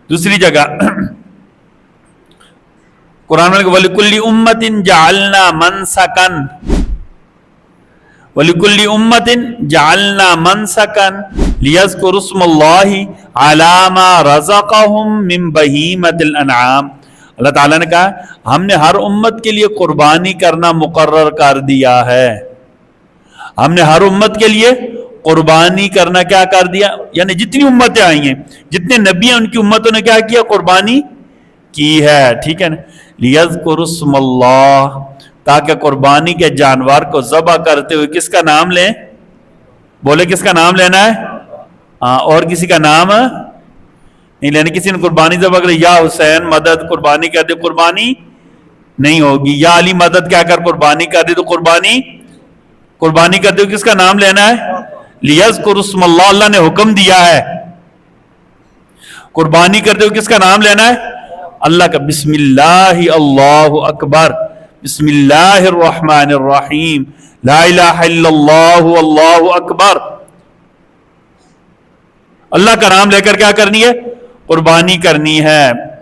دوسری جگہ قرآن میں وَلِكُلِّ أُمَّةٍ جَعَلْنَا مَنْسَكًا وَلِكُلِّ أُمَّةٍ جَعَلْنَا مَنْسَكًا لِيَذْكُرُوا اسْمَ اللَّهِ عَلَى مَا رَزَقَهُم مِّن بَهِيمَةِ الْأَنْعَامِ. اللہ تعالیٰ نے کہا ہم نے ہر امت کے لیے قربانی کرنا مقرر کر دیا ہے. ہم نے ہر امت کے لیے قربانی کرنا کیا کر دیا، یعنی جتنی امتیں آئی ہیں، جتنے نبی ہیں، ان کی امتوں نے کیا کیا؟ قربانی کی ہے. ٹھیک ہے نا. لِيَذْكُرُوا اسْمَ اللَّهِ، تاکہ قربانی کے جانور کو ذبح کرتے ہوئے کس کا نام لیں؟ بولے کس کا نام لینا ہے؟ اور کسی کا نام نہیں لینا. کسی نے قربانی ذبح کر یا حسین مدد قربانی کر دے، قربانی نہیں ہوگی. یا علی مدد کیا کر قربانی کر دے تو قربانی کرتے ہوئے کس کا نام لینا ہے؟ لِيَذْكُرُوا اسْمَ اللَّهِ، اللہ نے حکم دیا ہے قربانی کرتے ہوئے کس کا نام لینا ہے؟ اللہ کا. بسم اللہ اللہ اکبر، بسم اللہ الرحمن الرحیم، لا الہ الا اللہ اللہ اکبر. اللہ کا نام لے کر کیا کرنی ہے؟ قربانی کرنی ہے.